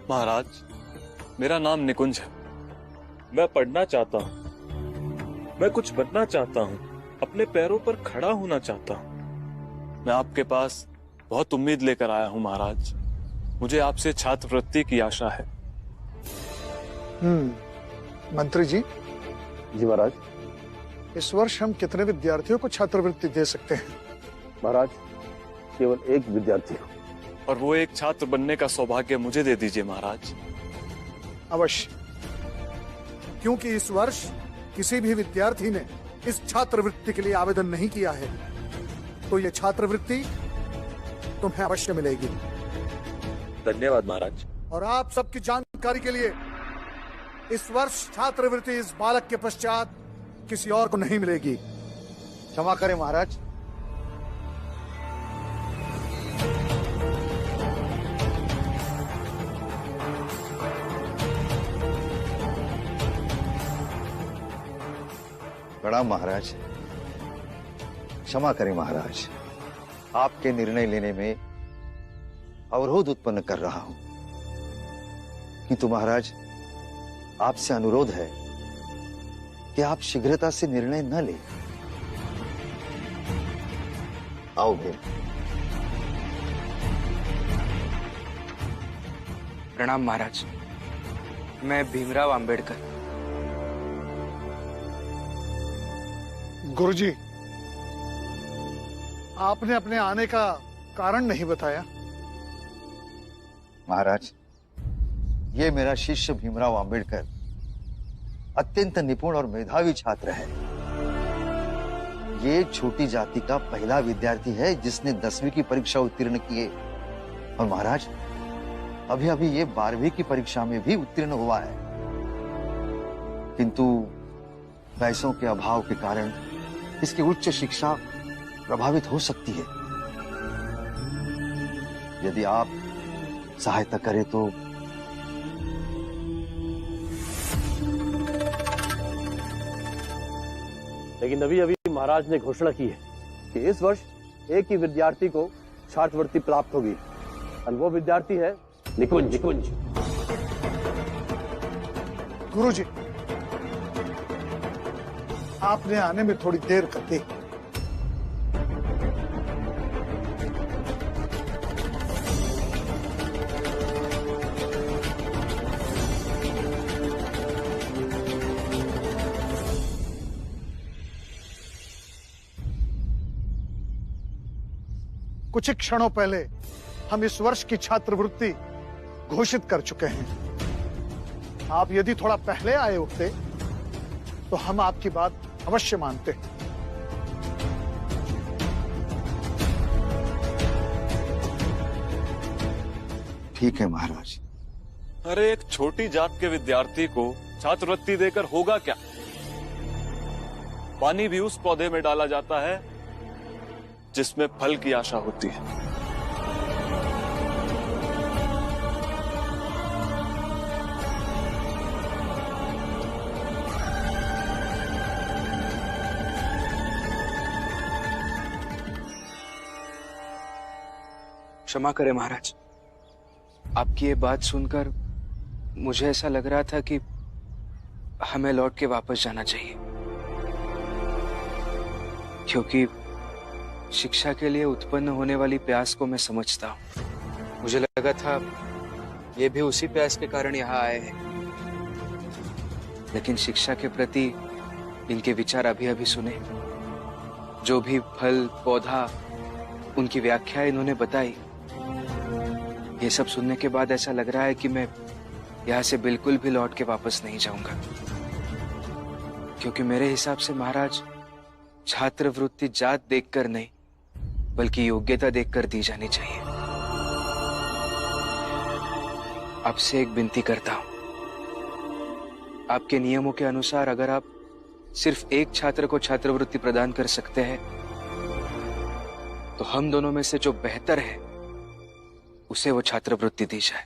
महाराज, मेरा नाम निकुंज है। मैं पढ़ना चाहता हूँ, मैं कुछ बनना चाहता हूँ, अपने पैरों पर खड़ा होना चाहता हूँ। मैं आपके पास बहुत उम्मीद लेकर आया हूँ महाराज। मुझे आपसे छात्रवृत्ति की आशा है। मंत्री जी। जी महाराज। इस वर्ष हम कितने विद्यार्थियों को छात्रवृत्ति दे सकते हैं? महाराज, केवल एक विद्यार्थी को। और वो एक छात्र बनने का सौभाग्य मुझे दे दीजिए महाराज। अवश्य, क्योंकि इस वर्ष किसी भी विद्यार्थी ने इस छात्रवृत्ति के लिए आवेदन नहीं किया है, तो ये छात्रवृत्ति तुम्हें अवश्य मिलेगी। धन्यवाद महाराज। और आप सबकी जानकारी के लिए, इस वर्ष छात्रवृत्ति इस बालक के पश्चात किसी और को नहीं मिलेगी। क्षमा करें महाराज। प्रणाम महाराज। क्षमा करें महाराज, आपके निर्णय लेने में अवरोध उत्पन्न कर रहा हूं, किंतु महाराज आपसे अनुरोध है कि आप शीघ्रता से निर्णय न लें। आओ भीम। प्रणाम महाराज, मैं भीमराव अंबेडकर। गुरुजी, आपने अपने आने का कारण नहीं बताया। महाराज, ये मेरा शिष्य भीमराव अंबेडकर अत्यंत निपुण और मेधावी छात्र है। ये छोटी जाति का पहला विद्यार्थी है जिसने 10वीं की परीक्षा उत्तीर्ण की है। और महाराज, अभी अभी ये 12वीं की परीक्षा में भी उत्तीर्ण हुआ है, किंतु पैसों के अभाव के कारण इसकी उच्च शिक्षा प्रभावित हो सकती है। यदि आप सहायता करें तो। लेकिन अभी अभी महाराज ने घोषणा की है कि इस वर्ष एक ही विद्यार्थी को छात्रवृत्ति प्राप्त होगी, और वो विद्यार्थी है निकुंज। गुरुजी, आपने आने में थोड़ी देर कर दी। कुछ ही क्षणों पहले हम इस वर्ष की छात्रवृत्ति घोषित कर चुके हैं। आप यदि थोड़ा पहले आए होते तो हम आपकी बात अवश्य मानते। ठीक है महाराज। अरे, एक छोटी जात के विद्यार्थी को छात्रवृत्ति देकर होगा क्या? पानी भी उस पौधे में डाला जाता है जिसमें फल की आशा होती है। क्षमा करें महाराज, आपकी ये बात सुनकर मुझे ऐसा लग रहा था कि हमें लौट के वापस जाना चाहिए, क्योंकि शिक्षा के लिए उत्पन्न होने वाली प्यास को मैं समझता हूँ। मुझे लगा था ये भी उसी प्यास के कारण यहाँ आए हैं, लेकिन शिक्षा के प्रति इनके विचार अभी अभी सुने। जो भी फल, पौधा, उनकी व्याख्या इन्होंने बताई, ये सब सुनने के बाद ऐसा लग रहा है कि मैं यहाँ से बिल्कुल भी लौट के वापस नहीं जाऊंगा, क्योंकि मेरे हिसाब से महाराज, छात्रवृत्ति जात देखकर नहीं बल्कि योग्यता देखकर दी जानी चाहिए। आपसे एक विनती करता हूं, आपके नियमों के अनुसार अगर आप सिर्फ एक छात्र को छात्रवृत्ति प्रदान कर सकते हैं, तो हम दोनों में से जो बेहतर है उसे वो छात्रवृत्ति दी जाए।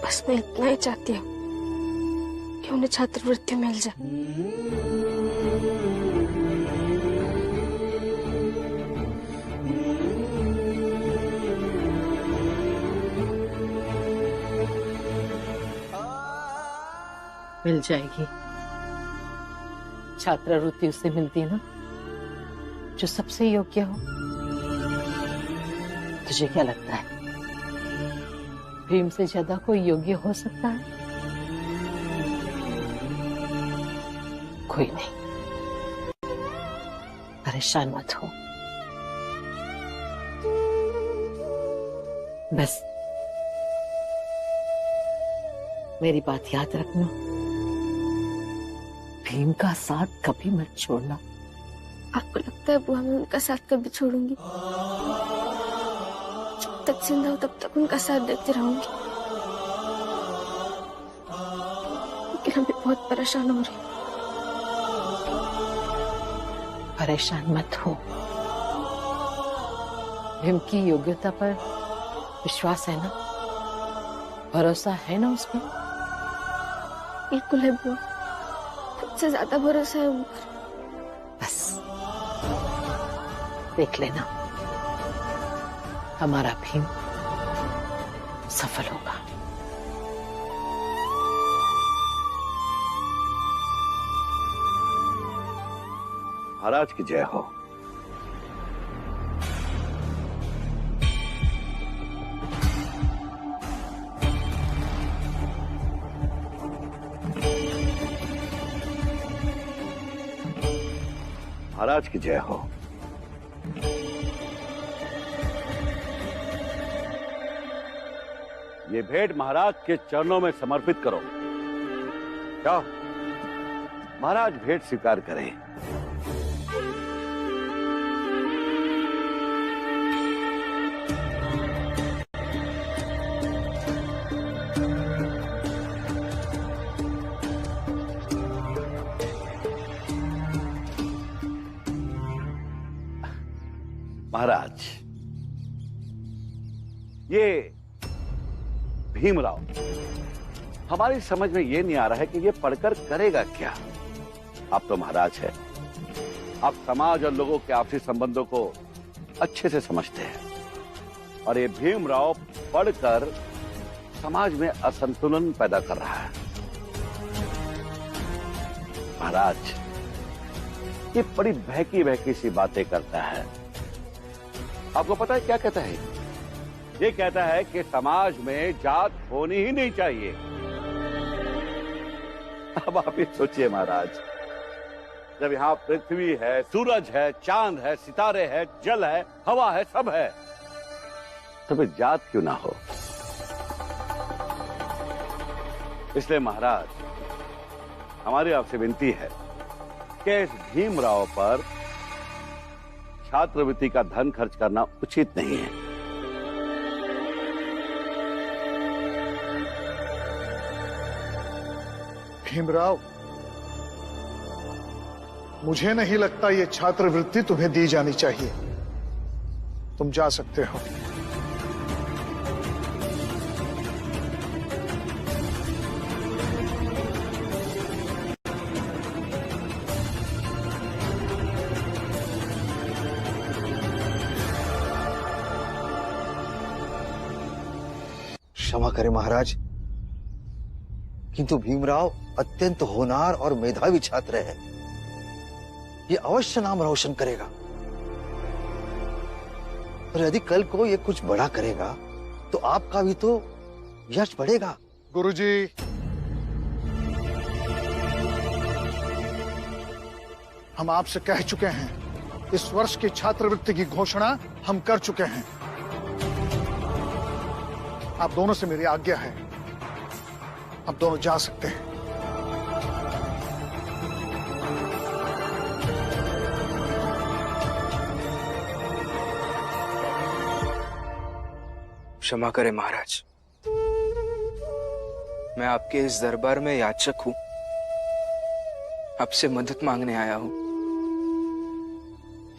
बस मैं इतना ही चाहती हूँ कि उन्हें छात्रवृत्ति मिल जाए। मिल जाएगी। छात्रवृत्ति उससे मिलती है ना जो सबसे योग्य हो। तुझे क्या लगता है भीम से ज्यादा कोई योग्य हो सकता है? कोई नहीं, परेशान मत हो। बस मेरी बात याद रखना, भीम का साथ कभी मत छोड़ना। आपको लगता है बुआ मैं उनका साथ कभी छोड़ूंगी? जब तक जिंदा हूं तब तक उनका साथ देती रहूंगी। लेकिन अभी बहुत परेशान हो रही हूं। परेशान मत हो। भीम की योग्यता पर विश्वास है ना? भरोसा है ना उस पर? बिल्कुल है बुआ, सबसे ज्यादा भरोसा है उन पर। बस देख लेना, हमारा भीम सफल होगा। महाराज की जय हो। महाराज की जय हो। ये भेंट महाराज के चरणों में समर्पित करो। जाओ, महाराज भेंट स्वीकार करें। महाराज, ये भीमराव हमारी समझ में ये नहीं आ रहा है कि ये पढ़कर करेगा क्या। आप तो महाराज है, आप समाज और लोगों के आपसी संबंधों को अच्छे से समझते हैं, और ये भीमराव पढ़कर समाज में असंतुलन पैदा कर रहा है। महाराज, ये बड़ी बहकी बहकी सी बातें करता है। आपको पता है क्या कहता है? ये कहता है कि समाज में जात होनी ही नहीं चाहिए। अब आप ये सोचिए महाराज, जब यहाँ पृथ्वी है, सूरज है, चांद है, सितारे है, जल है, हवा है, सब है, तो फिर जात क्यों ना हो? इसलिए महाराज, हमारी आपसे विनती है कि इस भीमराव पर छात्रवृत्ति का धन खर्च करना उचित नहीं है। भीमराव, मुझे नहीं लगता ये छात्रवृत्ति तुम्हें दी जानी चाहिए। तुम जा सकते हो। क्षमा करें महाराज, किंतु भीमराव अत्यंत होनहार और मेधावी छात्र है। ये अवश्य नाम रोशन करेगा, और यदि कल को ये कुछ बड़ा करेगा तो आपका भी तो यश बढ़ेगा। गुरुजी, हम आपसे कह चुके हैं, इस वर्ष की छात्रवृत्ति की घोषणा हम कर चुके हैं। आप दोनों से मेरी आज्ञा है, आप दोनों जा सकते हैं। क्षमा करें महाराज, मैं आपके इस दरबार में याचक हूं, आपसे मदद मांगने आया हूं।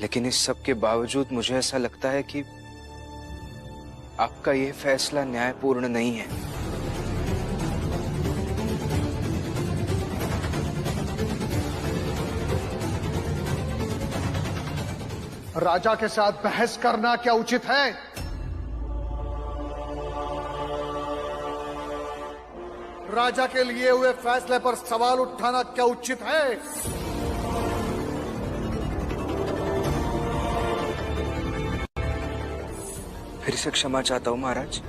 लेकिन इस सब के बावजूद मुझे ऐसा लगता है कि आपका यह फैसला न्यायपूर्ण नहीं है। राजा के साथ बहस करना क्या उचित है? राजा के लिए हुए फैसले पर सवाल उठाना क्या उचित है? फिर से क्षमा चाहता हूं महाराज,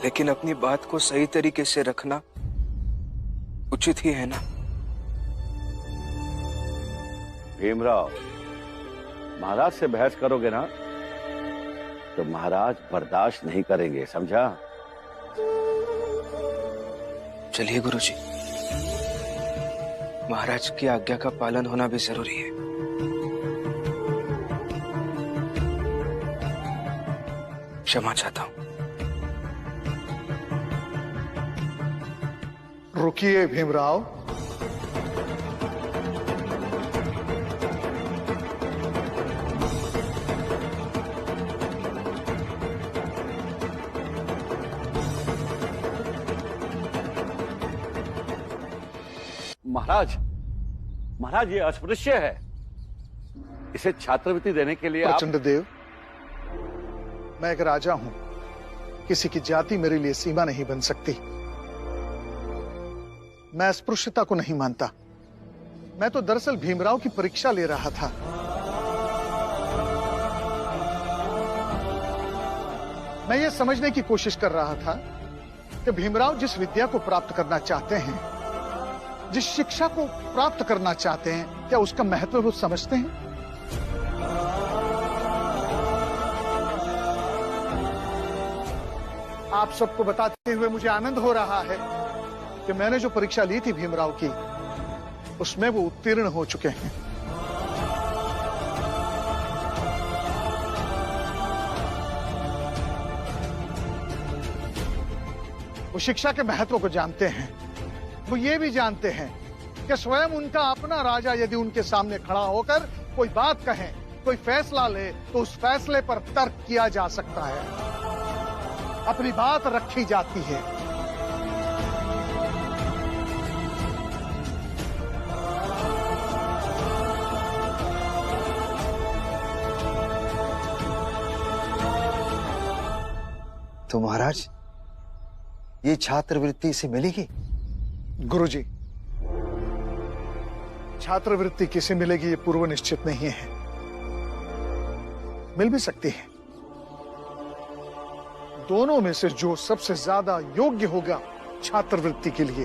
लेकिन अपनी बात को सही तरीके से रखना उचित ही है ना। भीमराव, महाराज से बहस करोगे ना तो महाराज बर्दाश्त नहीं करेंगे, समझा? चलिए गुरुजी, महाराज की आज्ञा का पालन होना भी जरूरी है। क्षमा चाहता हूं। रुकिए भीमराव, महाराज, महाराज ये अस्पृश्य है, इसे छात्रवृत्ति देने के लिए आप... प्रचंड देव, मैं एक राजा हूं, किसी की जाति मेरे लिए सीमा नहीं बन सकती। मैं अस्पृश्यता को नहीं मानता। मैं तो दरअसल भीमराव की परीक्षा ले रहा था। मैं ये समझने की कोशिश कर रहा था कि भीमराव जिस विद्या को प्राप्त करना चाहते हैं, जिस शिक्षा को प्राप्त करना चाहते हैं, क्या उसका महत्व वो समझते हैं? आप सबको बताते हुए मुझे आनंद हो रहा है कि मैंने जो परीक्षा ली थी भीमराव की, उसमें वो उत्तीर्ण हो चुके हैं। वो शिक्षा के महत्व को जानते हैं। वो ये भी जानते हैं कि स्वयं उनका अपना राजा यदि उनके सामने खड़ा होकर कोई बात कहे, कोई फैसला ले, तो उस फैसले पर तर्क किया जा सकता है, अपनी बात रखी जाती है। तो महाराज, ये छात्रवृत्ति इसे मिलेगी? गुरुजी, छात्रवृत्ति किसे मिलेगी ये पूर्व निश्चित नहीं है। मिल भी सकती है। दोनों में से जो सबसे ज्यादा योग्य होगा छात्रवृत्ति के लिए,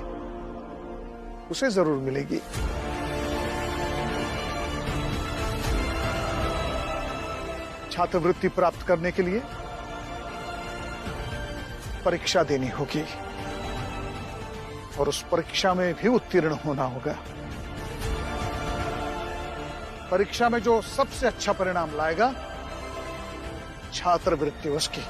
उसे जरूर मिलेगी। छात्रवृत्ति प्राप्त करने के लिए परीक्षा देनी होगी और उस परीक्षा में भी उत्तीर्ण होना होगा। परीक्षा में जो सबसे अच्छा परिणाम लाएगा, छात्रवृत्ति उसकी।